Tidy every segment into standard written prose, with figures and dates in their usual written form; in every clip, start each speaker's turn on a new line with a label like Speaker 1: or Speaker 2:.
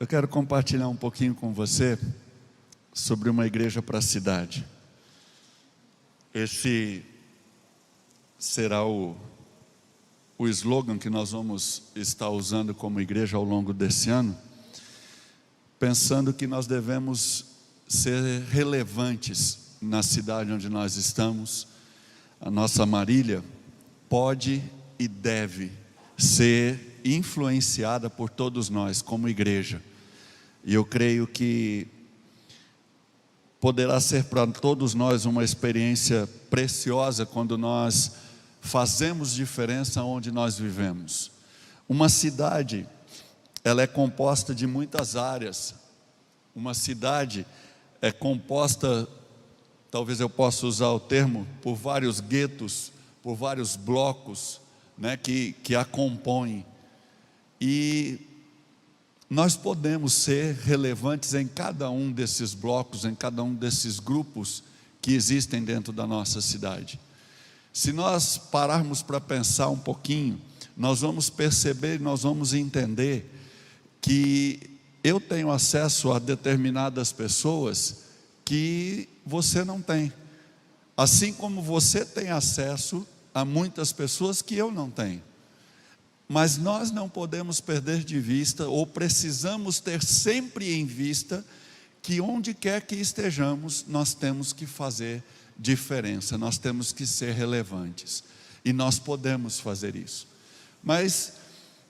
Speaker 1: Eu quero compartilhar um pouquinho com você sobre uma igreja para a cidade. Esse será o slogan que nós vamos estar usando como igreja ao longo desse ano, pensando que nós devemos ser relevantes na cidade onde nós estamos. A nossa Marília pode e deve ser influenciada por todos nós como igreja. E eu creio que poderá ser para todos nós uma experiência preciosa quando nós fazemos diferença onde nós vivemos. Uma cidade, ela é composta de muitas áreas. Uma cidade é composta, talvez eu possa usar o termo, por vários guetos, por vários blocos, né, que a compõem. E nós podemos ser relevantes em cada um desses blocos, em cada um desses grupos que existem dentro da nossa cidade. Se nós pararmos para pensar um pouquinho, nós vamos perceber, nós vamos entender que eu tenho acesso a determinadas pessoas que você não tem. Assim como você tem acesso a muitas pessoas que eu não tenho. Mas nós não podemos perder de vista, ou precisamos ter sempre em vista, que onde quer que estejamos, nós temos que fazer diferença, nós temos que ser relevantes. E nós podemos fazer isso. Mas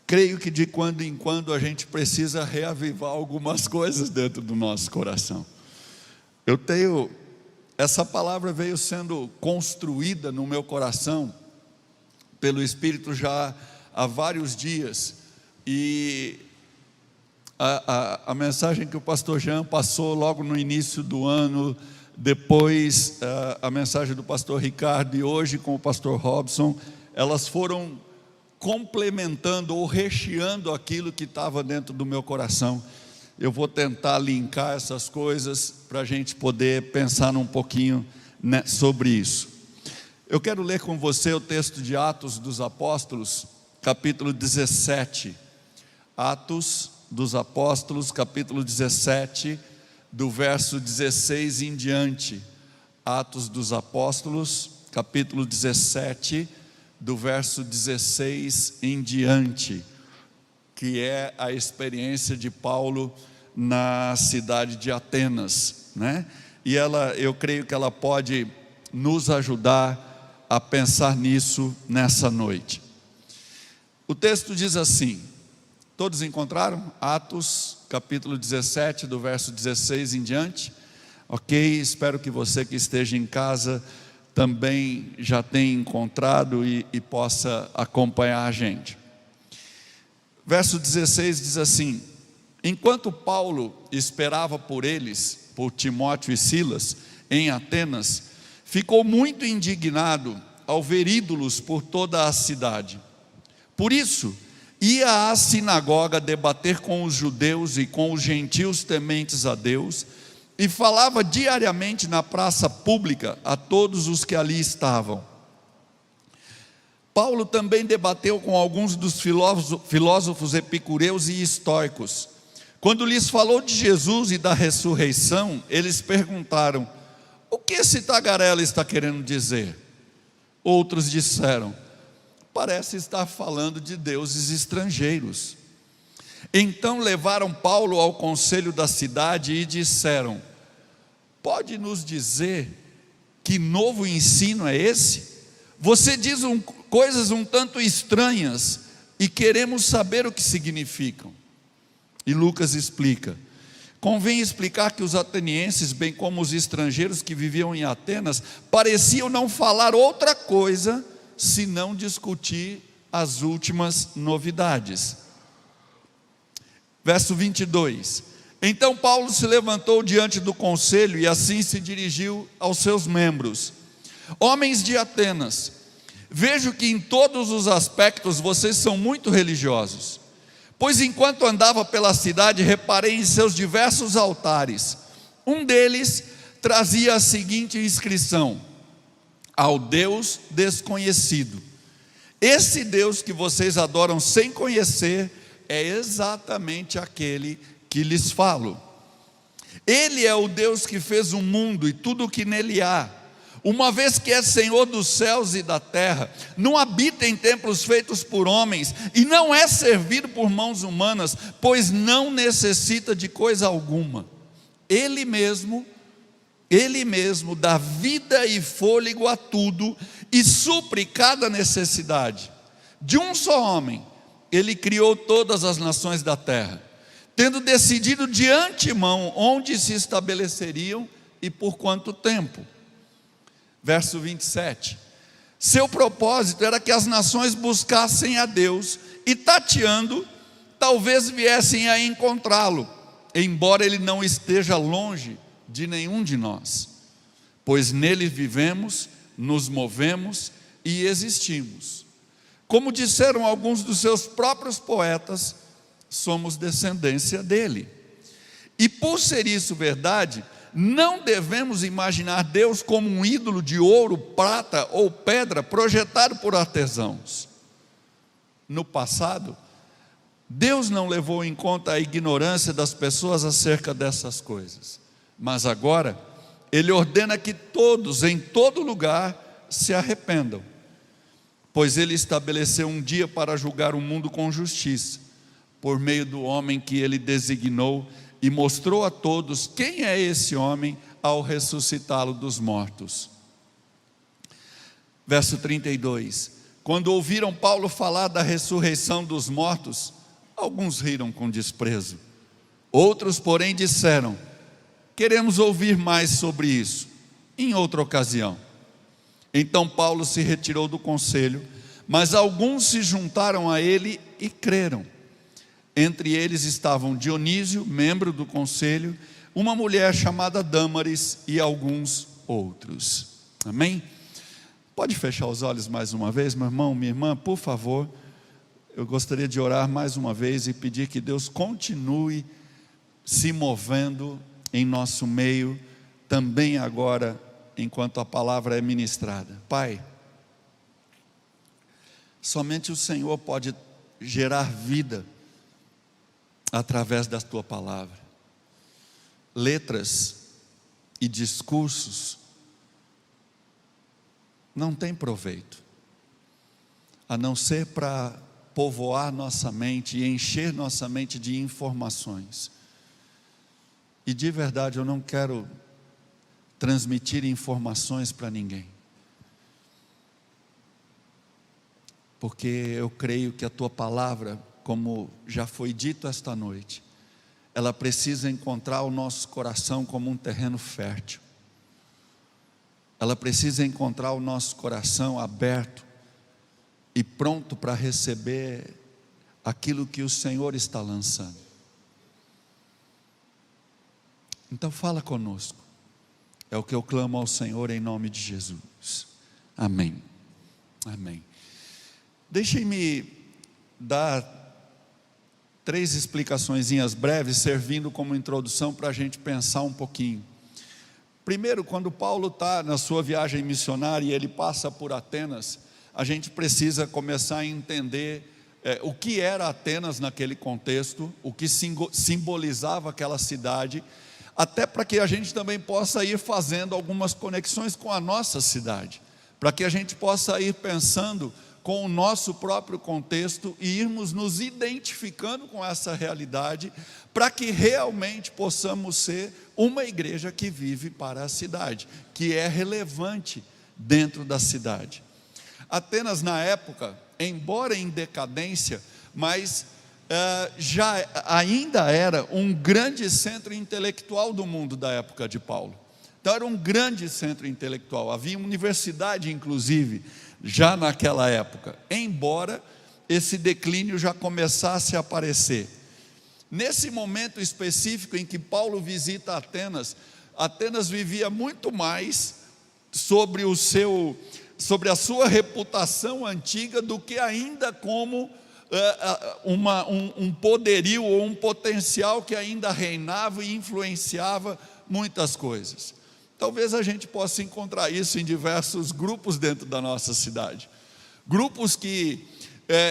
Speaker 1: creio que de quando em quando a gente precisa reavivar algumas coisas dentro do nosso coração. Essa palavra veio sendo construída no meu coração pelo Espírito já há vários dias, e a mensagem que o pastor Jean passou logo no início do ano, depois a mensagem do pastor Ricardo e hoje com o pastor Robson, elas foram complementando ou recheando aquilo que estava dentro do meu coração. Eu vou tentar linkar essas coisas para a gente poder pensar um pouquinho, né, sobre isso. Eu quero ler com você o texto de Atos dos Apóstolos, capítulo 17, Atos dos Apóstolos, capítulo 17, do verso 16 em diante. Atos dos Apóstolos, capítulo 17, do verso 16 em diante, que é a experiência de Paulo na cidade de Atenas, né? E eu creio que ela pode nos ajudar a pensar nisso nessa noite. O texto diz assim, todos encontraram? Atos capítulo 17, do verso 16 em diante? Ok, espero que você que esteja em casa também já tenha encontrado e possa acompanhar a gente. Verso 16 diz assim: enquanto Paulo esperava por eles, por Timóteo e Silas, em Atenas, ficou muito indignado ao ver ídolos por toda a cidade. Por isso, ia à sinagoga debater com os judeus e com os gentios tementes a Deus, e falava diariamente na praça pública a todos os que ali estavam. Paulo também debateu com alguns dos filósofos epicureus e estoicos. Quando lhes falou de Jesus e da ressurreição, eles perguntaram: o que esse tagarela está querendo dizer? Outros disseram: parece estar falando de deuses estrangeiros. Então levaram Paulo ao conselho da cidade e disseram: pode nos dizer que novo ensino é esse? Você diz coisas um tanto estranhas e queremos saber o que significam. E Lucas explica: convém explicar que os atenienses, bem como os estrangeiros que viviam em Atenas, pareciam não falar outra coisa senão discutir as últimas novidades. Verso 22. Então Paulo se levantou diante do conselho e assim se dirigiu aos seus membros: homens de Atenas, vejo que em todos os aspectos vocês são muito religiosos. Pois enquanto andava pela cidade, reparei em seus diversos altares. Um deles trazia a seguinte inscrição: ao Deus desconhecido. Esse Deus que vocês adoram sem conhecer é exatamente aquele que lhes falo. Ele é o Deus que fez o mundo e tudo o que nele há. Uma vez que é Senhor dos céus e da terra, não habita em templos feitos por homens, e não é servido por mãos humanas, pois não necessita de coisa alguma. Ele mesmo dá vida e fôlego a tudo, e supre cada necessidade. De um só homem, Ele criou todas as nações da terra, tendo decidido de antemão onde se estabeleceriam e por quanto tempo. Verso 27, seu propósito era que as nações buscassem a Deus, e tateando, talvez viessem a encontrá-lo, embora Ele não esteja longe de nenhum de nós, pois nele vivemos, nos movemos e existimos. Como disseram alguns dos seus próprios poetas, somos descendência dele. E por ser isso verdade, não devemos imaginar Deus como um ídolo de ouro, prata ou pedra projetado por artesãos. No passado, Deus não levou em conta a ignorância das pessoas acerca dessas coisas, mas agora Ele ordena que todos, em todo lugar, se arrependam, pois Ele estabeleceu um dia para julgar o mundo com justiça, por meio do homem que Ele designou, e mostrou a todos quem é esse homem ao ressuscitá-lo dos mortos. Verso 32, quando ouviram Paulo falar da ressurreição dos mortos, alguns riram com desprezo, outros porém disseram, queremos ouvir mais sobre isso, em outra ocasião. Então Paulo se retirou do conselho, mas alguns se juntaram a ele e creram. Entre eles estavam Dionísio, membro do conselho, uma mulher chamada Dâmaris e alguns outros. Amém? Pode fechar os olhos mais uma vez, meu irmão, minha irmã, por favor. Eu gostaria de orar mais uma vez e pedir que Deus continue se movendo em nosso meio, também agora, enquanto a palavra é ministrada. Pai, somente o Senhor pode gerar vida através da Tua palavra. Letras e discursos não têm proveito, a não ser para povoar nossa mente e encher nossa mente de informações. E de verdade eu não quero transmitir informações para ninguém, porque eu creio que a Tua palavra, como já foi dito esta noite, ela precisa encontrar o nosso coração como um terreno fértil. Ela precisa encontrar o nosso coração aberto e pronto para receber aquilo que o Senhor está lançando. Então fala conosco. É o que eu clamo ao Senhor em nome de Jesus. Amém. Amém. Deixem-me dar 3 explicaçõezinhas breves, servindo como introdução para a gente pensar um pouquinho. Primeiro, quando Paulo está na sua viagem missionária e ele passa por Atenas, a gente precisa começar a entender o que era Atenas naquele contexto, o que simbolizava aquela cidade, até para que a gente também possa ir fazendo algumas conexões com a nossa cidade, para que a gente possa ir pensando com o nosso próprio contexto e irmos nos identificando com essa realidade, para que realmente possamos ser uma igreja que vive para a cidade, que é relevante dentro da cidade. Atenas na época, embora em decadência, mas ainda era um grande centro intelectual do mundo da época de Paulo. Então era um grande centro intelectual, havia uma universidade inclusive, já naquela época, embora esse declínio já começasse a aparecer. Nesse momento específico em que Paulo visita Atenas, Atenas vivia muito mais sobre a sua reputação antiga do que ainda como um poderio ou um potencial que ainda reinava e influenciava muitas coisas. Talvez a gente possa encontrar isso em diversos grupos dentro da nossa cidade. Grupos que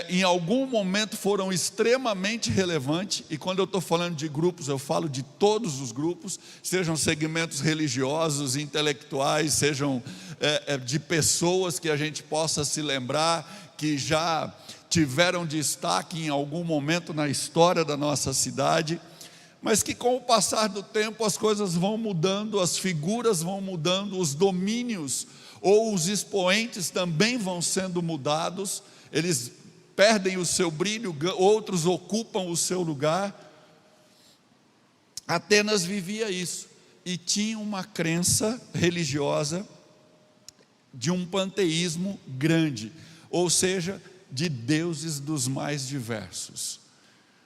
Speaker 1: em algum momento foram extremamente relevantes, e quando eu estou falando de grupos, eu falo de todos os grupos, sejam segmentos religiosos, intelectuais, sejam de pessoas que a gente possa se lembrar, que já tiveram destaque em algum momento na história da nossa cidade, mas que com o passar do tempo as coisas vão mudando, as figuras vão mudando, os domínios ou os expoentes também vão sendo mudados, eles perdem o seu brilho, outros ocupam o seu lugar. Atenas vivia isso, e tinha uma crença religiosa de um panteísmo grande, ou seja, de deuses dos mais diversos,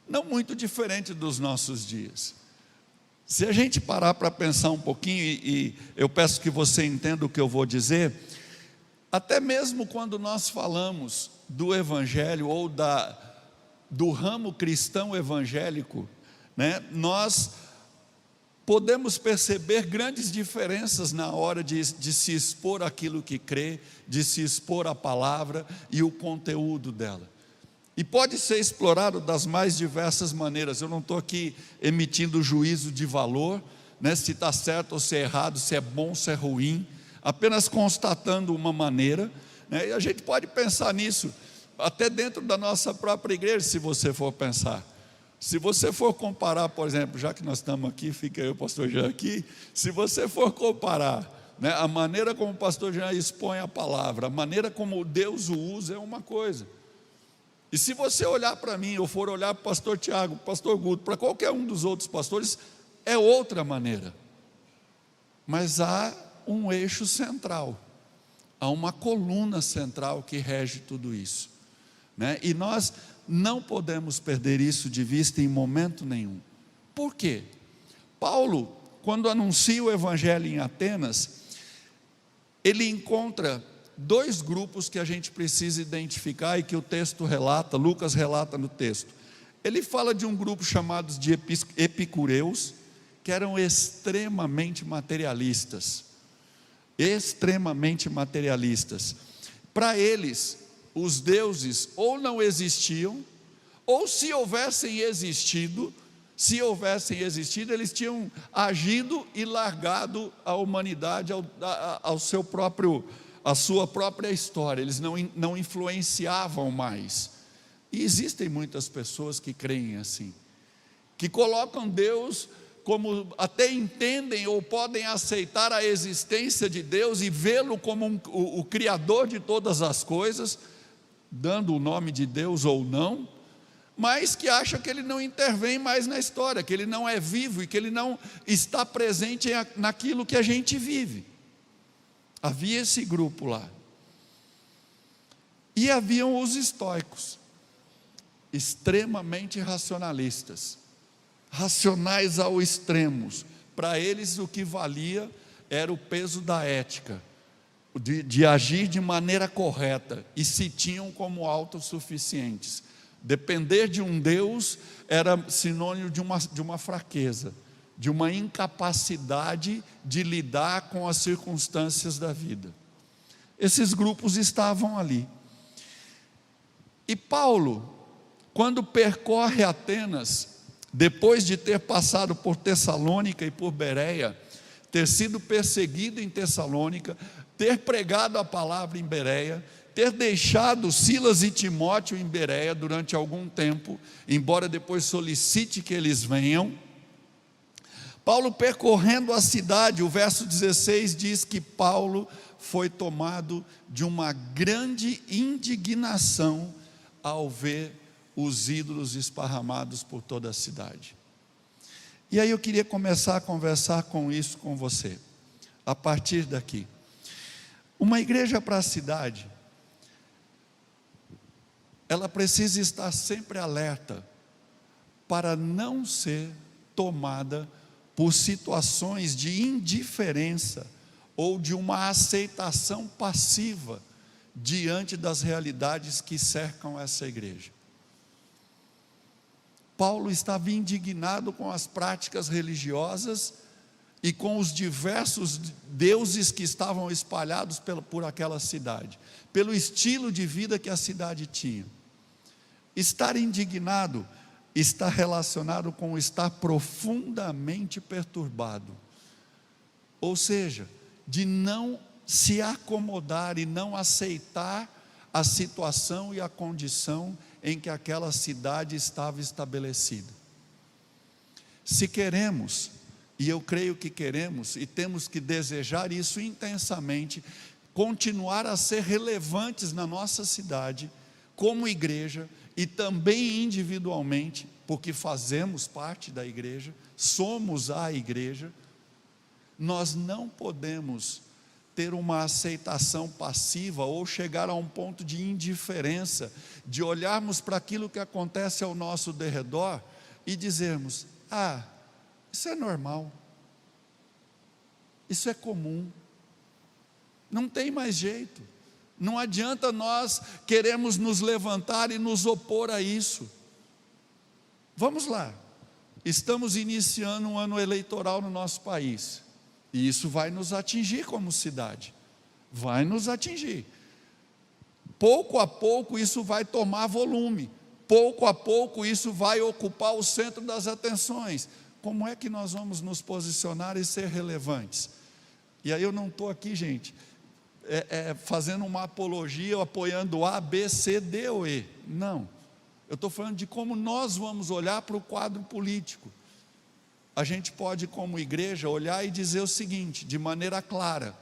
Speaker 1: não muito diferente dos nossos dias. Se a gente parar para pensar um pouquinho, e eu peço que você entenda o que eu vou dizer, até mesmo quando nós falamos do evangelho ou do ramo cristão evangélico, né, nós podemos perceber grandes diferenças na hora de se expor aquilo que crê, de se expor a palavra e o conteúdo dela. E pode ser explorado das mais diversas maneiras. Eu não estou aqui emitindo juízo de valor, né, se está certo ou se é errado, se é bom ou se é ruim, apenas constatando uma maneira, né, e a gente pode pensar nisso, até dentro da nossa própria igreja, se você for pensar. Se você for comparar, por exemplo, já que nós estamos aqui, fica eu e o pastor Jean aqui, se você for comparar, né, a maneira como o pastor Jean expõe a palavra, a maneira como Deus o usa é uma coisa. E se você olhar para mim, ou for olhar para o pastor Tiago, para o pastor Guto, para qualquer um dos outros pastores, é outra maneira. Mas há um eixo central, há uma coluna central que rege tudo isso, né? E nós não podemos perder isso de vista em momento nenhum. Por quê? Paulo, quando anuncia o evangelho em Atenas, ele encontra dois grupos que a gente precisa identificar e que o texto relata, Lucas relata no texto. Ele fala de um grupo chamado de epicureus, que eram extremamente materialistas. Extremamente materialistas. Para eles, os deuses ou não existiam, ou se havessem existido, eles tinham agido e largado a humanidade a sua própria história, eles não influenciavam mais. E existem muitas pessoas que creem assim, que colocam Deus como, até entendem ou podem aceitar a existência de Deus e vê-lo como o Criador de todas as coisas, dando o nome de Deus ou não, mas que acham que Ele não intervém mais na história, que Ele não é vivo e que Ele não está presente naquilo que a gente vive. Havia esse grupo lá. E haviam os estoicos, extremamente racionalistas, racionais ao extremo. Para eles o que valia era o peso da ética, de agir de maneira correta, e se tinham como autossuficientes. Depender de um Deus era sinônimo de uma fraqueza, de uma incapacidade de lidar com as circunstâncias da vida. Esses grupos estavam ali. E Paulo, quando percorre Atenas, depois de ter passado por Tessalônica e por Bereia, ter sido perseguido em Tessalônica, ter pregado a palavra em Bereia, ter deixado Silas e Timóteo em Bereia durante algum tempo, embora depois solicite que eles venham, Paulo percorrendo a cidade, o verso 16 diz que Paulo foi tomado de uma grande indignação ao ver os ídolos esparramados por toda a cidade. E aí eu queria começar a conversar com isso com você, a partir daqui. Uma igreja para a cidade, ela precisa estar sempre alerta para não ser tomada por situações de indiferença ou de uma aceitação passiva diante das realidades que cercam essa igreja. Paulo estava indignado com as práticas religiosas e com os diversos deuses que estavam espalhados por aquela cidade, pelo estilo de vida que a cidade tinha. Estar indignado está relacionado com estar profundamente perturbado, ou seja, de não se acomodar e não aceitar a situação e a condição em que aquela cidade estava estabelecida. Se queremos, e eu creio que queremos, e temos que desejar isso intensamente, continuar a ser relevantes na nossa cidade, como igreja, e também individualmente, porque fazemos parte da igreja, somos a igreja, nós não podemos ter uma aceitação passiva ou chegar a um ponto de indiferença, de olharmos para aquilo que acontece ao nosso derredor e dizermos: isso é normal, isso é comum, não tem mais jeito, não adianta nós queremos nos levantar e nos opor a isso. Vamos lá, estamos iniciando um ano eleitoral no nosso país, e isso vai nos atingir como cidade, vai nos atingir, pouco a pouco isso vai tomar volume, pouco a pouco isso vai ocupar o centro das atenções. Como é que nós vamos nos posicionar e ser relevantes? E aí eu não estou aqui, gente, fazendo uma apologia, apoiando A, B, C, D ou E, não, eu estou falando de como nós vamos olhar para o quadro político. A gente pode, como igreja, olhar e dizer o seguinte, de maneira clara,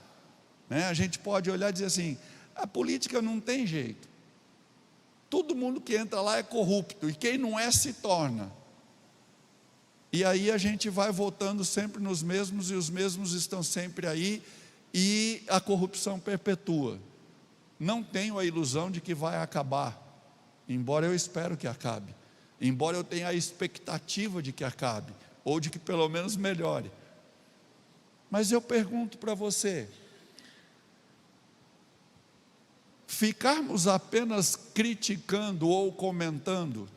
Speaker 1: né? A gente pode olhar e dizer assim: a política não tem jeito, todo mundo que entra lá é corrupto, e quem não é se torna, e aí a gente vai votando sempre nos mesmos, e os mesmos estão sempre aí, e a corrupção perpetua. Não tenho a ilusão de que vai acabar, embora eu espero que acabe, embora eu tenha a expectativa de que acabe, ou de que pelo menos melhore. Mas eu pergunto para você, ficarmos apenas criticando ou comentando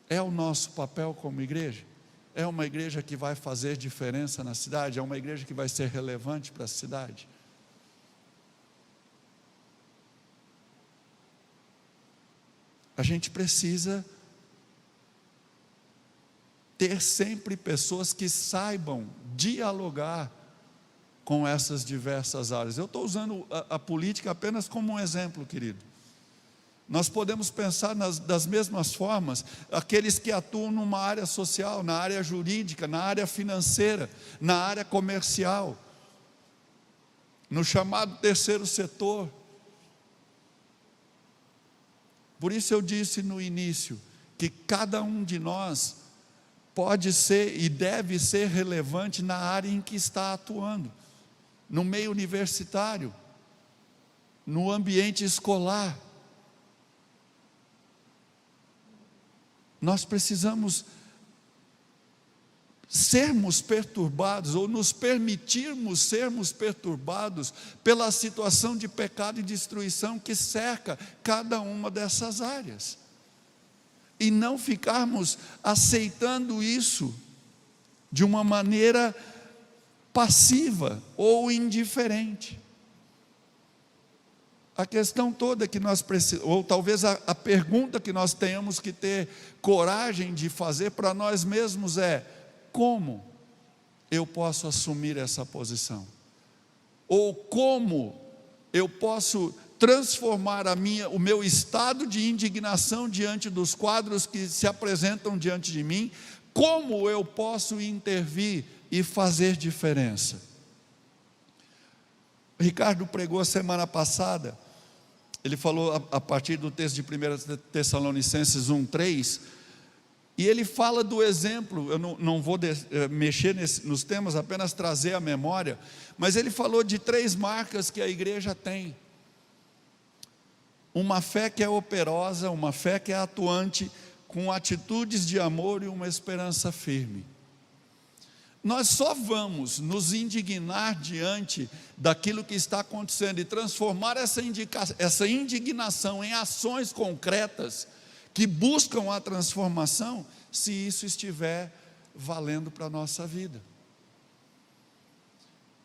Speaker 1: é o nosso papel como igreja? É uma igreja que vai fazer diferença na cidade? É uma igreja que vai ser relevante para a cidade? A gente precisa ter sempre pessoas que saibam dialogar com essas diversas áreas. Eu estou usando a política apenas como um exemplo, querido. Nós podemos pensar das mesmas formas, aqueles que atuam numa área social, na área jurídica, na área financeira, na área comercial, no chamado terceiro setor. Por isso eu disse no início, que cada um de nós pode ser e deve ser relevante na área em que está atuando, no meio universitário, no ambiente escolar. Nós precisamos sermos perturbados, ou nos permitirmos sermos perturbados pela situação de pecado e destruição que cerca cada uma dessas áreas, e não ficarmos aceitando isso de uma maneira passiva ou indiferente. A questão toda que nós precisamos, ou talvez a pergunta que nós tenhamos que ter coragem de fazer para nós mesmos é: como eu posso assumir essa posição? Ou como eu posso transformar o meu estado de indignação diante dos quadros que se apresentam diante de mim? Como eu posso intervir e fazer diferença? O Ricardo pregou a semana passada, ele falou a partir do texto de 1 Tessalonicenses 1:3, e ele fala do exemplo. Eu não vou mexer nos temas, apenas trazer a memória, mas ele falou de 3 marcas que a igreja tem: uma fé que é operosa, uma fé que é atuante, com atitudes de amor e uma esperança firme. Nós só vamos nos indignar diante daquilo que está acontecendo e transformar essa indignação em ações concretas que buscam a transformação, se isso estiver valendo para a nossa vida.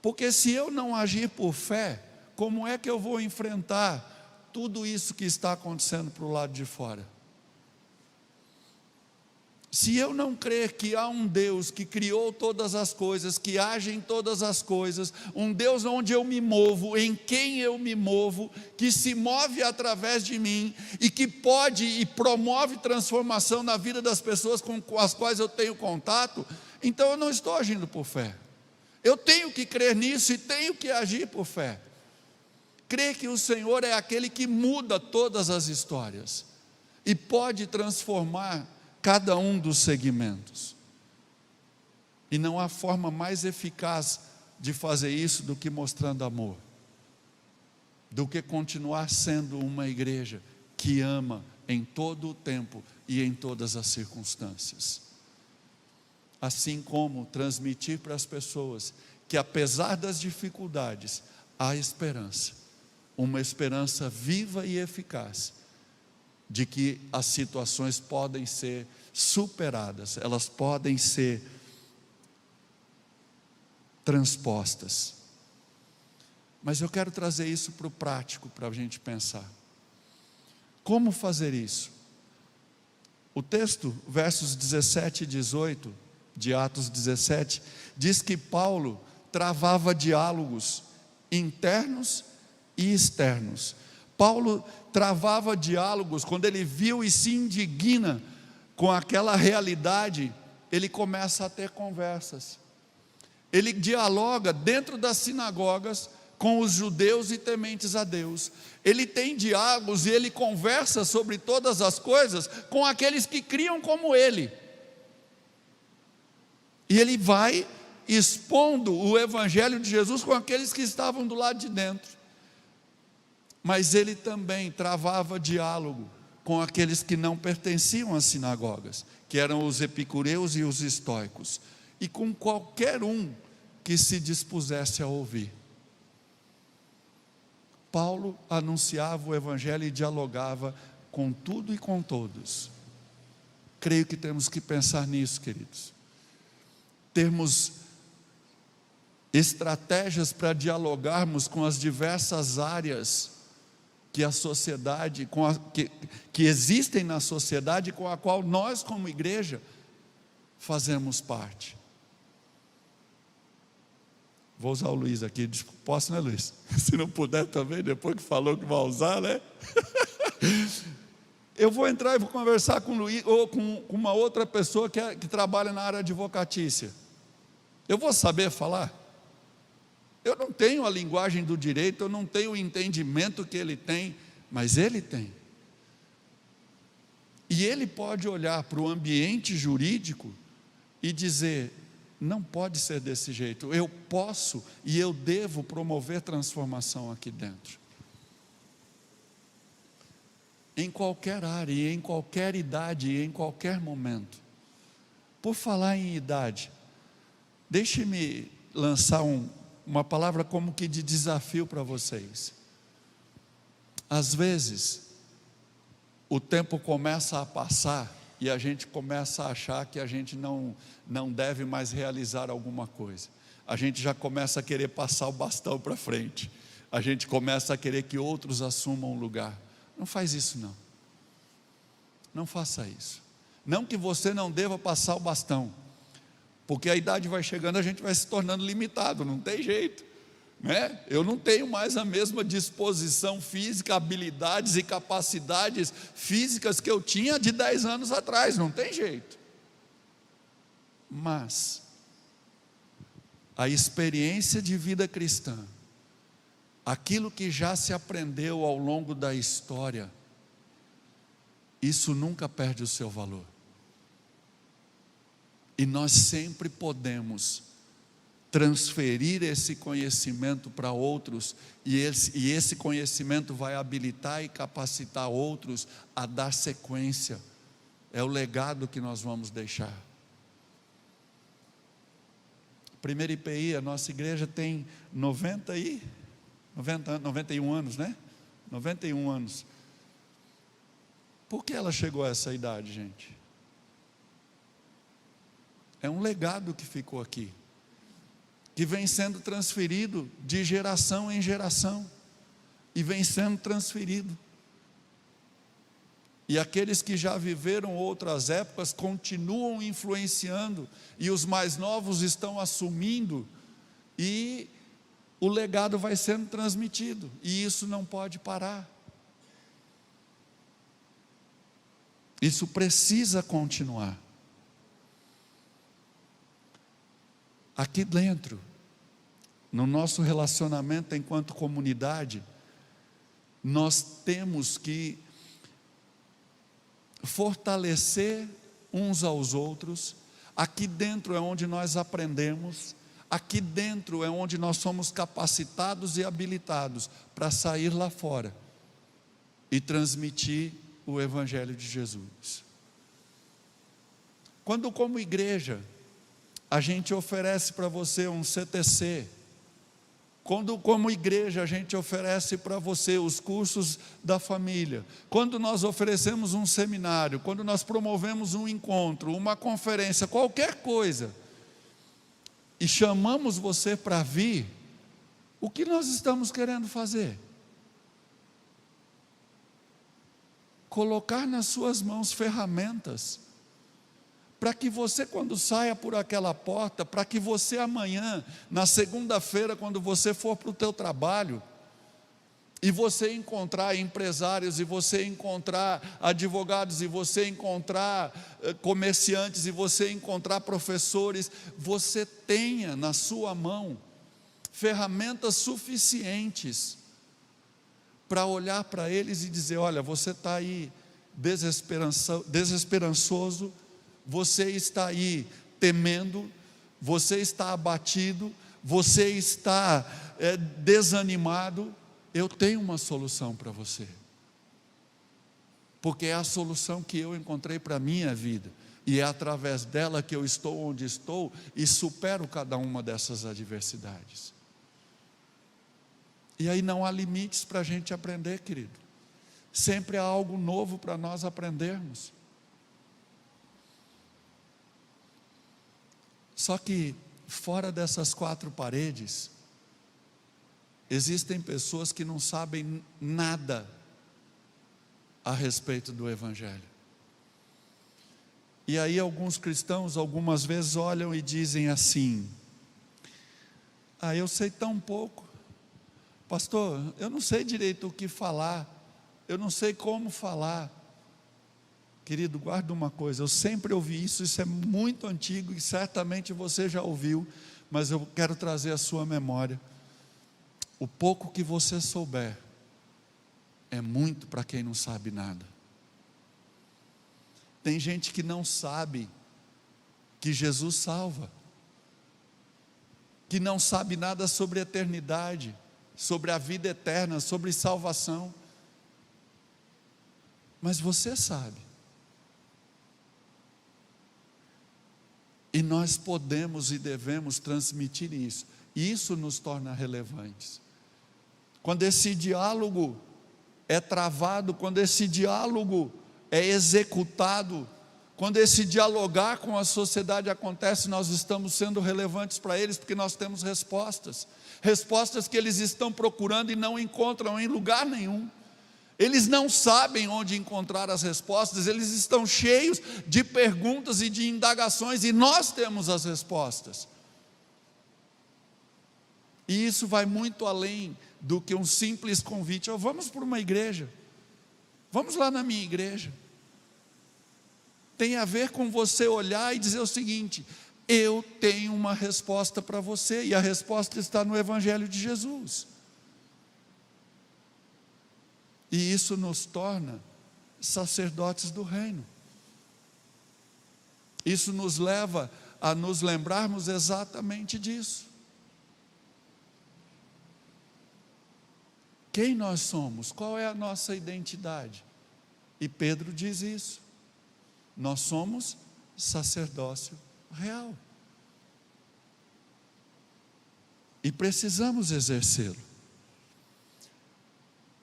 Speaker 1: Porque se eu não agir por fé, como é que eu vou enfrentar tudo isso que está acontecendo para o lado de fora? Se eu não crer que há um Deus que criou todas as coisas, que age em todas as coisas, um Deus onde eu me movo, em quem eu me movo, que se move através de mim e que pode e promove transformação na vida das pessoas com as quais eu tenho contato, então eu não estou agindo por fé. Eu tenho que crer nisso e tenho que agir por fé. Crer que o Senhor é aquele que muda todas as histórias e pode transformar cada um dos segmentos. E não há forma mais eficaz de fazer isso do que mostrando amor, do que continuar sendo uma igreja que ama em todo o tempo e em todas as circunstâncias. Assim como transmitir para as pessoas que, apesar das dificuldades, há esperança, uma esperança viva e eficaz, de que as situações podem ser superadas, elas podem ser transpostas. Mas eu quero trazer isso para o prático, para a gente pensar. Como fazer isso? O texto, versos 17 e 18, de Atos 17, diz que Paulo travava diálogos internos e externos. Paulo travava diálogos, quando ele viu e se indigna com aquela realidade, ele começa a ter conversas. Ele dialoga dentro das sinagogas com os judeus e tementes a Deus. Ele tem diálogos e ele conversa sobre todas as coisas com aqueles que criam como ele. E ele vai expondo o evangelho de Jesus com aqueles que estavam do lado de dentro. Mas ele também travava diálogo com aqueles que não pertenciam às sinagogas, que eram os epicureus e os estoicos, e com qualquer um que se dispusesse a ouvir. Paulo anunciava o evangelho e dialogava com tudo e com todos. Creio que temos que pensar nisso, queridos. Termos estratégias para dialogarmos com as diversas áreas que a sociedade, que existem na sociedade, com a qual nós como igreja fazemos parte. Vou usar o Luiz aqui, posso, né, Luiz? Se não puder também, depois que falou que vai usar, né? Eu vou entrar e vou conversar com o Luiz, ou com uma outra pessoa que trabalha na área advocatícia. Eu vou saber falar? Eu não tenho a linguagem do direito, eu não tenho o entendimento que ele tem, mas ele tem. E ele pode olhar para o ambiente jurídico e dizer: não pode ser desse jeito, eu posso e eu devo promover transformação aqui dentro. Em qualquer área, e em qualquer idade, e em qualquer momento. Por falar em idade, deixe-me lançar uma palavra como que de desafio para vocês. Às vezes, o tempo começa a passar e a gente começa a achar que a gente não deve mais realizar alguma coisa. A gente já começa a querer passar o bastão para frente. A gente começa a querer que outros assumam o lugar. Não faz isso não. Não faça isso. Não que você não deva passar o bastão, porque a idade vai chegando, a gente vai se tornando limitado, não tem jeito, né? Eu não tenho mais a mesma disposição física, habilidades e capacidades físicas que eu tinha de 10 anos atrás, não tem jeito. Mas a experiência de vida cristã, aquilo que já se aprendeu ao longo da história, isso nunca perde o seu valor. E nós sempre podemos transferir esse conhecimento para outros, e esse conhecimento vai habilitar e capacitar outros a dar sequência. É o legado que nós vamos deixar. Primeira IPI, a nossa igreja tem 91 anos, né? 91 anos. Por que ela chegou a essa idade, gente? É um legado que ficou aqui, que vem sendo transferido de geração em geração, e vem sendo transferido. E aqueles que já viveram outras épocas continuam influenciando, e os mais novos estão assumindo, e o legado vai sendo transmitido, e isso não pode parar. Isso precisa continuar. Aqui dentro, no nosso relacionamento enquanto comunidade, nós temos que fortalecer uns aos outros. Aqui dentro é onde nós aprendemos, aqui dentro é onde nós somos capacitados e habilitados para sair lá fora e transmitir o Evangelho de Jesus. Quando, como igreja, a gente oferece para você um CTC, quando, como igreja, a gente oferece para você os cursos da família, quando nós oferecemos um seminário, quando nós promovemos um encontro, uma conferência, qualquer coisa, e chamamos você para vir, o que nós estamos querendo fazer? Colocar nas suas mãos ferramentas, para que você, quando saia por aquela porta, para que você amanhã, na segunda-feira, quando você for para o teu trabalho, e você encontrar empresários, e você encontrar advogados, e você encontrar comerciantes, e você encontrar professores, você tenha na sua mão ferramentas suficientes para olhar para eles e dizer: olha, você está aí desesperançoso, você está aí temendo, você está abatido, você está desanimado. Eu tenho uma solução para você, porque é a solução que eu encontrei para a minha vida, e é através dela que eu estou onde estou e supero cada uma dessas adversidades. E aí não há limites para a gente aprender, querido. Sempre há algo novo para nós aprendermos. Só que fora dessas quatro paredes, existem pessoas que não sabem nada a respeito do Evangelho. E aí alguns cristãos algumas vezes olham e dizem assim: ah, eu sei tão pouco, pastor, eu não sei direito o que falar, eu não sei como falar. Querido, guarda uma coisa, eu sempre ouvi isso, isso é muito antigo e certamente você já ouviu, mas eu quero trazer à sua memória: o pouco que você souber é muito para quem não sabe nada. Tem gente que não sabe que Jesus salva, que não sabe nada sobre a eternidade, sobre a vida eterna, sobre salvação, mas você sabe. E nós podemos e devemos transmitir isso. Isso nos torna relevantes. Quando esse diálogo é travado, quando esse diálogo é executado, quando esse dialogar com a sociedade acontece, nós estamos sendo relevantes para eles, porque nós temos respostas. Respostas que eles estão procurando e não encontram em lugar nenhum. Eles não sabem onde encontrar as respostas, eles estão cheios de perguntas e de indagações, e nós temos as respostas. E isso vai muito além do que um simples convite: oh, vamos para uma igreja, vamos lá na minha igreja. Tem a ver com você olhar e dizer o seguinte: eu tenho uma resposta para você, e a resposta está no Evangelho de Jesus. E isso nos torna sacerdotes do reino. Isso nos leva a nos lembrarmos exatamente disso. Quem nós somos? Qual é a nossa identidade? E Pedro diz isso: nós somos sacerdócio real, e precisamos exercê-lo.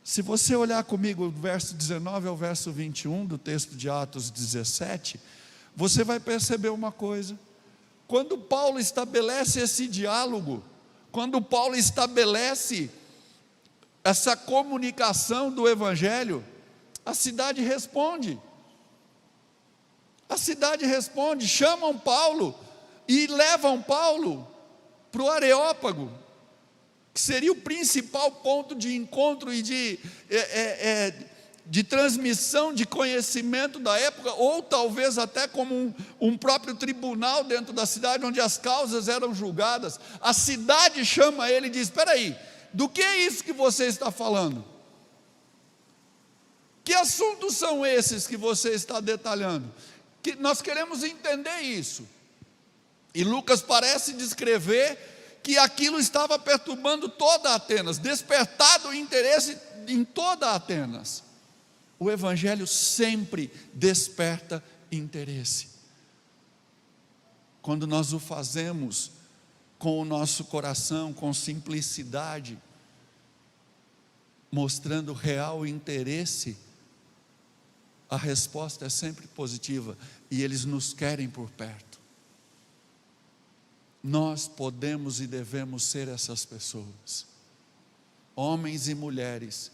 Speaker 1: Se você olhar comigo do verso 19 ao verso 21 do texto de Atos 17, você vai perceber uma coisa. Quando Paulo estabelece esse diálogo, quando Paulo estabelece essa comunicação do Evangelho, a cidade responde. A cidade responde, chamam Paulo e levam Paulo para o Areópago, que seria o principal ponto de encontro e de transmissão de conhecimento da época, ou talvez até como um próprio tribunal dentro da cidade, onde as causas eram julgadas. A cidade chama ele e diz: espera aí, do que é isso que você está falando? Que assuntos são esses que você está detalhando? Que nós queremos entender isso. E Lucas parece descrever que aquilo estava perturbando toda Atenas, despertado o interesse em toda Atenas. O Evangelho sempre desperta interesse. Quando nós o fazemos com o nosso coração, com simplicidade, mostrando real interesse, a resposta é sempre positiva, e eles nos querem por perto. Nós podemos e devemos ser essas pessoas, homens e mulheres,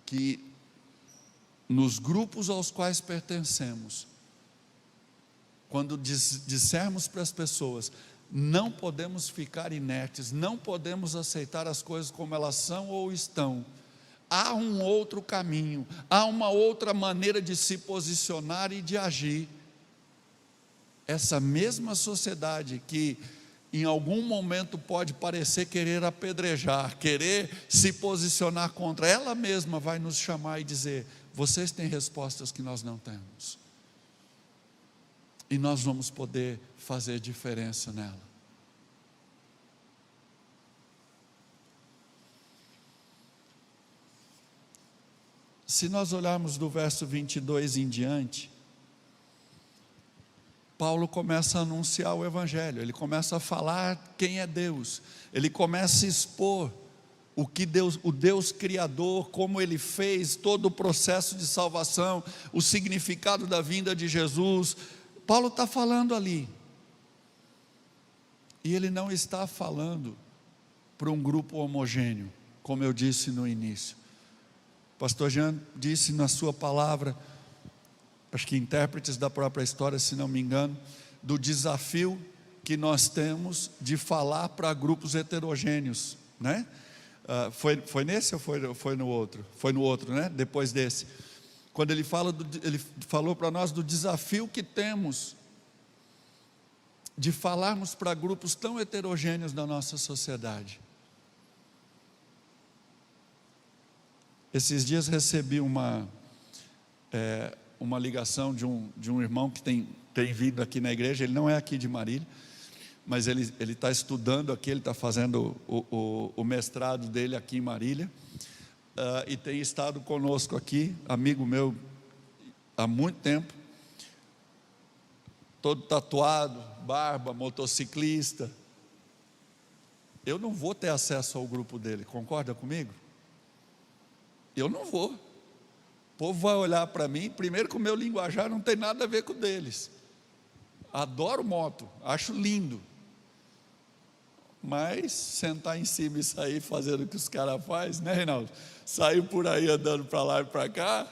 Speaker 1: que nos grupos aos quais pertencemos, quando dissermos para as pessoas, não podemos ficar inertes, não podemos aceitar as coisas como elas são ou estão, há um outro caminho, há uma outra maneira de se posicionar e de agir. Essa mesma sociedade que em algum momento pode parecer querer apedrejar, querer se posicionar contra, ela mesma vai nos chamar e dizer: vocês têm respostas que nós não temos, e nós vamos poder fazer diferença nela. Se nós olharmos do verso 22 em diante, Paulo começa a anunciar o Evangelho, ele começa a falar quem é Deus, ele começa a expor o que Deus, o Deus Criador, como Ele fez todo o processo de salvação, o significado da vinda de Jesus. Paulo está falando ali, e ele não está falando para um grupo homogêneo, como eu disse no início. O pastor Jean disse na sua palavra, acho que intérpretes da própria história, se não me engano, do desafio que nós temos de falar para grupos heterogêneos, né? Foi nesse ou foi no outro? Foi no outro, né? Depois desse, quando ele falou para nós do desafio que temos de falarmos para grupos tão heterogêneos da nossa sociedade. Esses dias recebi uma ligação de um irmão que tem vindo aqui na igreja. Ele não é aqui de Marília, mas ele está estudando aqui, ele está fazendo o mestrado dele aqui em Marília, e tem estado conosco aqui, amigo meu há muito tempo, todo tatuado, barba, motociclista. Eu não vou ter acesso ao grupo dele, concorda comigo? Eu não vou. O povo vai olhar para mim, primeiro que o meu linguajar não tem nada a ver com o deles. Adoro moto, acho lindo, mas sentar em cima e sair fazendo o que os caras fazem, né, Reinaldo? Sair por aí andando para lá e para cá,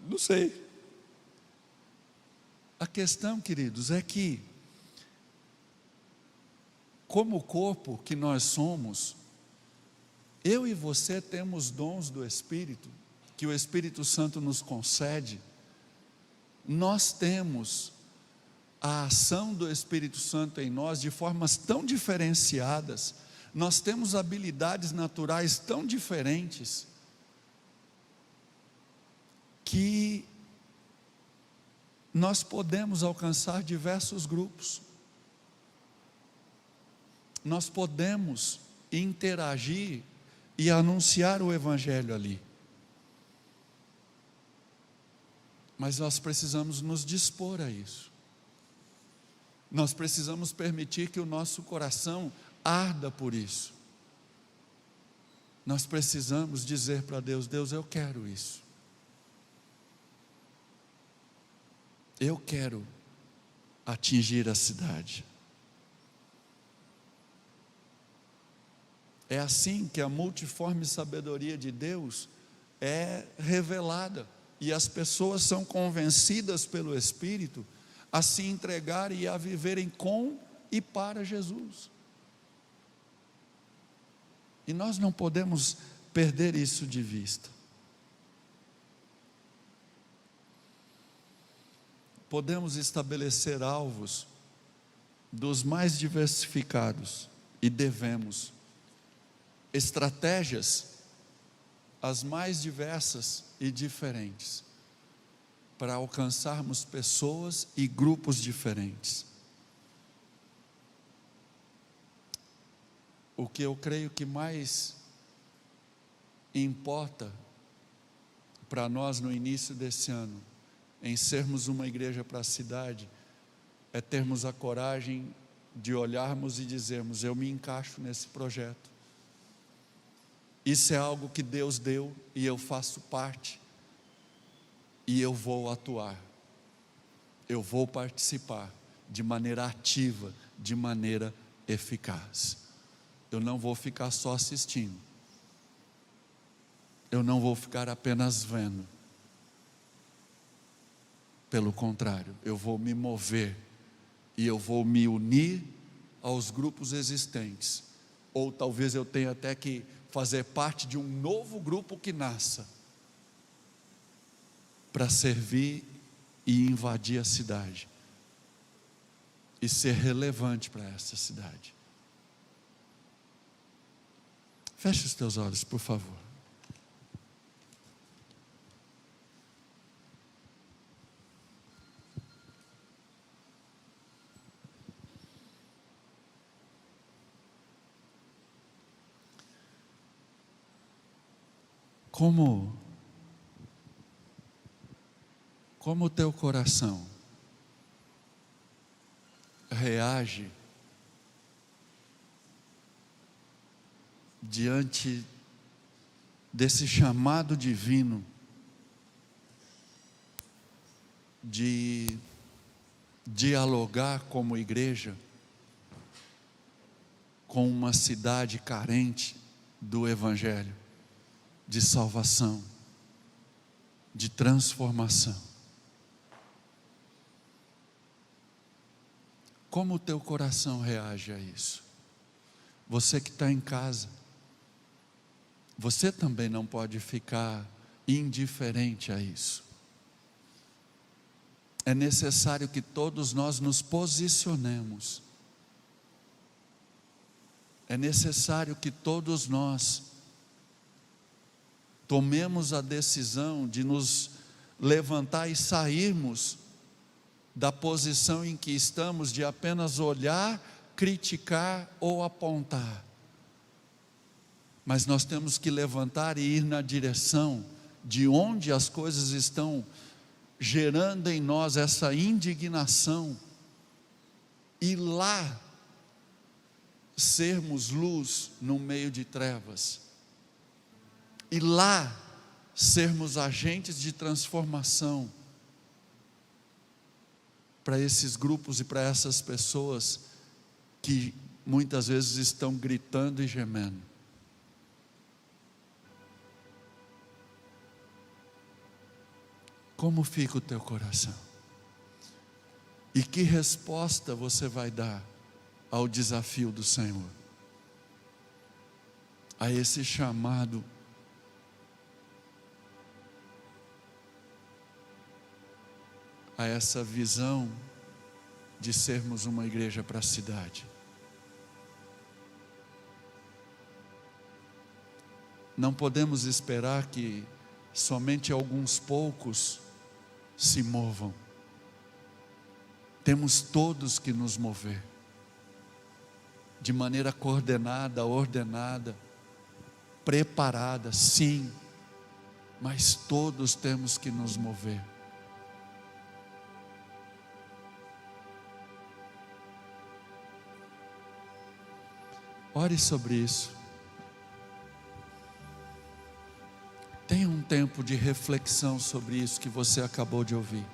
Speaker 1: não sei. A questão, queridos, é que, como corpo que nós somos, eu e você temos dons do Espírito, que o Espírito Santo nos concede. Nós temos a ação do Espírito Santo em nós de formas tão diferenciadas, nós temos habilidades naturais tão diferentes, que nós podemos alcançar diversos grupos, nós podemos interagir e anunciar o Evangelho ali, mas nós precisamos nos dispor a isso, nós precisamos permitir que o nosso coração arda por isso, nós precisamos dizer para Deus: Deus, eu quero isso, eu quero atingir a cidade. É assim que a multiforme sabedoria de Deus é revelada, e as pessoas são convencidas pelo Espírito a se entregarem e a viverem com e para Jesus. E nós não podemos perder isso de vista. Podemos estabelecer alvos dos mais diversificados, e devemos, estratégias as mais diversas e diferentes, para alcançarmos pessoas e grupos diferentes. O que eu creio que mais importa para nós no início desse ano, em sermos uma igreja para a cidade, é termos a coragem de olharmos e dizermos: eu me encaixo nesse projeto. Isso é algo que Deus deu e eu faço parte, e eu vou atuar, eu vou participar de maneira ativa, de maneira eficaz. Eu não vou ficar só assistindo, eu não vou ficar apenas vendo. Pelo contrário, eu vou me mover e eu vou me unir aos grupos existentes, ou talvez eu tenha até que fazer parte de um novo grupo que nasça, para servir e invadir a cidade, e ser relevante para essa cidade. Feche os teus olhos, por favor. Como o teu coração reage diante desse chamado divino de dialogar como igreja com uma cidade carente do Evangelho, de salvação, de transformação? Como o teu coração reage a isso? Você que está em casa, você também não pode ficar indiferente a isso. É necessário que todos nós nos posicionemos. É necessário que todos nós tomemos a decisão de nos levantar e sairmos da posição em que estamos, de apenas olhar, criticar ou apontar. Mas nós temos que levantar e ir na direção de onde as coisas estão gerando em nós essa indignação, e lá sermos luz no meio de trevas, e lá sermos agentes de transformação para esses grupos e para essas pessoas que muitas vezes estão gritando e gemendo. Como fica o teu coração? E que resposta você vai dar ao desafio do Senhor? A esse chamado a essa visão de sermos uma igreja para a cidade. Não podemos esperar que somente alguns poucos se movam. Temos todos que nos mover, de maneira coordenada, ordenada, preparada, sim, mas todos temos que nos mover. Ore sobre isso. Tenha um tempo de reflexão sobre isso que você acabou de ouvir.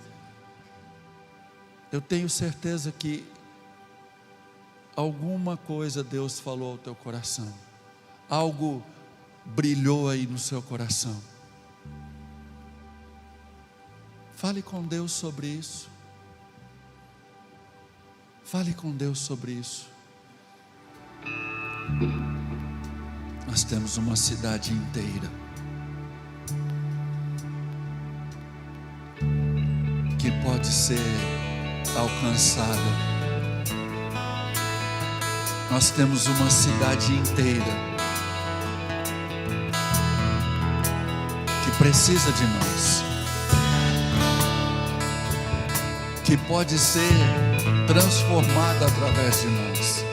Speaker 1: Eu tenho certeza que alguma coisa Deus falou ao teu coração. Algo brilhou aí no seu coração. Fale com Deus sobre isso. Fale com Deus sobre isso. Nós temos uma cidade inteira que pode ser alcançada. Nós temos uma cidade inteira que precisa de nós, que pode ser transformada através de nós.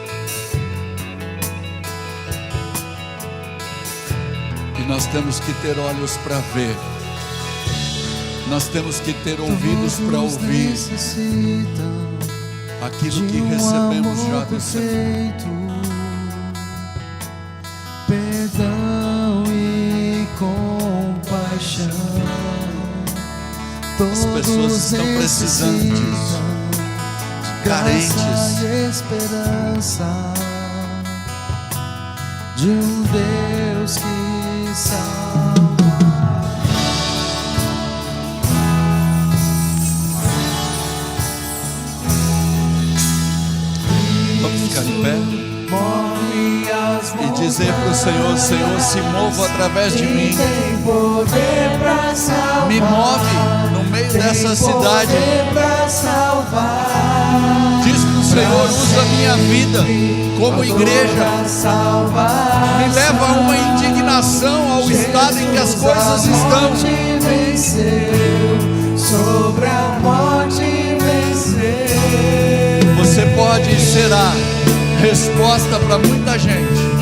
Speaker 1: E nós temos que ter olhos para ver, nós temos que ter ouvidos para ouvir aquilo que recebemos já do Senhor.
Speaker 2: Perdão e compaixão.
Speaker 1: As pessoas estão precisando disso, carentes.
Speaker 2: E esperança de um Deus que salva.
Speaker 1: Vamos ficar em pé e dizer para o Senhor: Senhor, se mova através de mim, me move no meio dessa cidade. Diz que o Senhor usa a minha vida como igreja, me leva a uma indignação ao estado em que as coisas estão.
Speaker 2: Sobre a morte vencer.
Speaker 1: Você pode ser a resposta para muita gente.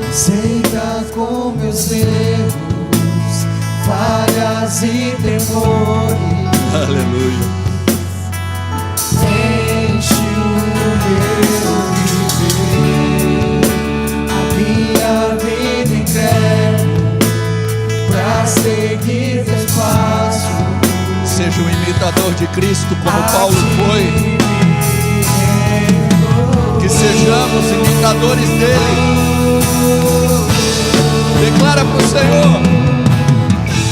Speaker 2: Aceita com meus erros, falhas e temores.
Speaker 1: Aleluia.
Speaker 2: Enche o meu viver, a minha vida entrego pra seguir teus passos.
Speaker 1: Seja um imitador de Cristo como Paulo foi. Que sejamos imitadores dele. Declara para o Senhor: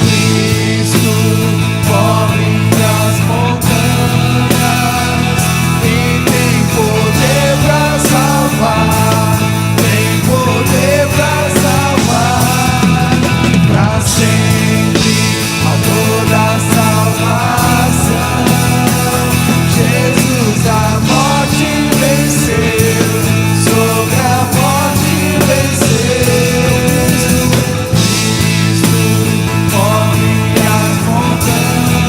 Speaker 2: Cristo corre das montanhas e tem poder pra salvar, tem poder pra salvar, pra sempre, autor da salvação. Jesus a morte venceu, sobre a morte venceu.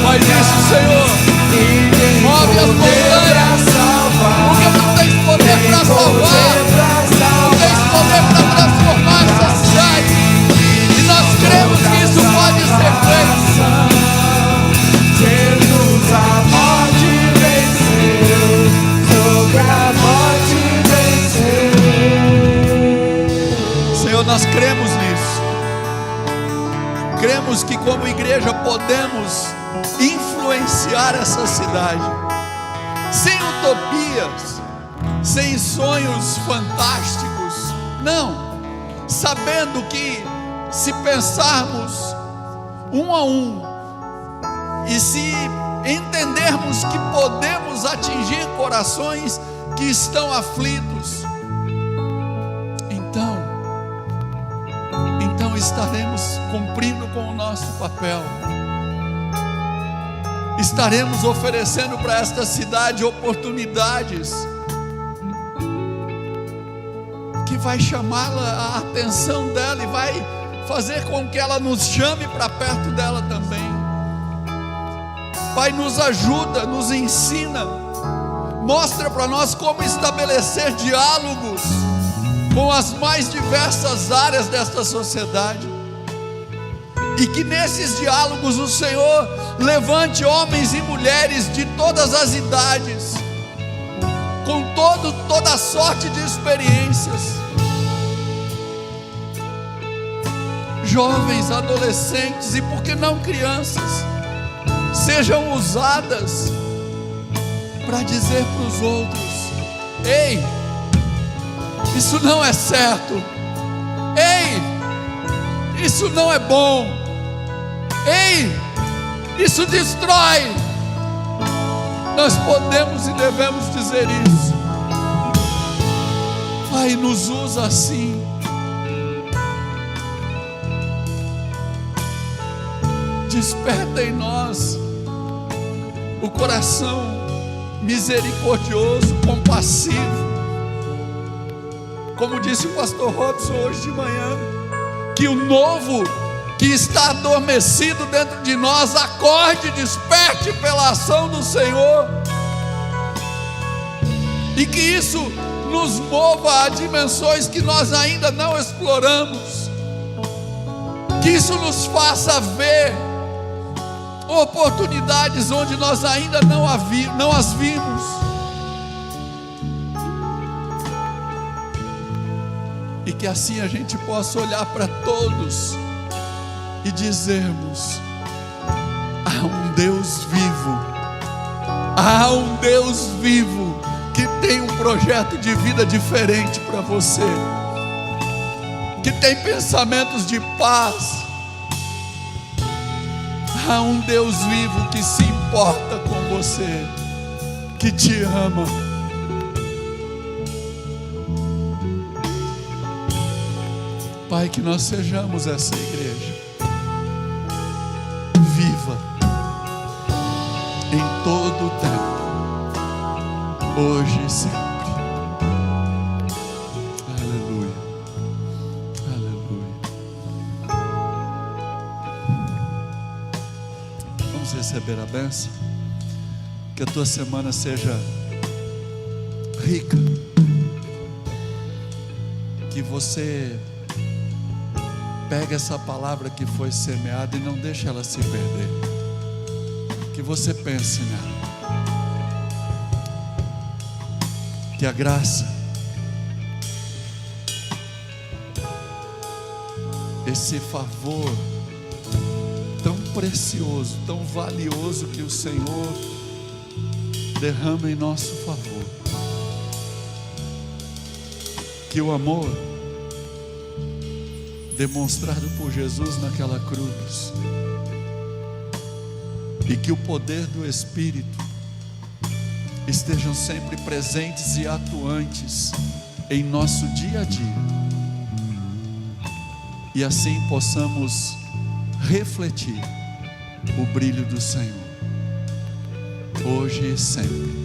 Speaker 1: Faz isso, Senhor. Move as montanhas, porque tu tens poder para salvar, tu tens poder para transformar essa cidade, e nós cremos que isso pode ser feito.
Speaker 2: Jesus a morte venceu, sobre a morte venceu.
Speaker 1: Senhor, nós cremos nisso. Cremos que como igreja podemos influenciar essa cidade, sem utopias, sem sonhos fantásticos, não, sabendo que se pensarmos um a um e se entendermos que podemos atingir corações que estão aflitos, então estaremos cumprindo com o nosso papel. Estaremos oferecendo para esta cidade oportunidades que vai chamá-la a atenção dela e vai fazer com que ela nos chame para perto dela também. Pai, nos ajuda, nos ensina, mostra para nós como estabelecer diálogos com as mais diversas áreas desta sociedade, e que nesses diálogos o Senhor levante homens e mulheres de todas as idades, com toda sorte de experiências, jovens, adolescentes e por que não crianças, sejam usadas para dizer para os outros: ei, isso não é certo, ei, isso não é bom, ei, isso destrói. Nós podemos e devemos dizer isso. Pai, nos usa assim. Desperta em nós o coração misericordioso, compassivo. Como disse o pastor Robson hoje de manhã, que o novo que está adormecido dentro de nós acorde, desperte pela ação do Senhor, e que isso nos mova a dimensões que nós ainda não exploramos, que isso nos faça ver oportunidades onde nós ainda não as vimos. E que assim a gente possa olhar para todos e dizermos: há um Deus vivo, há um Deus vivo que tem um projeto de vida diferente para você, que tem pensamentos de paz. Há um Deus vivo que se importa com você, que te ama. Pai, que nós sejamos essa igreja viva em todo o tempo, hoje e sempre. Aleluia, aleluia. Vamos receber a bênção. Que a tua semana seja rica, que você pegue essa palavra que foi semeada e não deixe ela se perder, que você pense nela, que a graça, esse favor tão precioso, tão valioso que o Senhor derrama em nosso favor, que o amor demonstrado por Jesus naquela cruz, e que o poder do Espírito estejam sempre presentes e atuantes em nosso dia a dia, e assim possamos refletir o brilho do Senhor, hoje e sempre.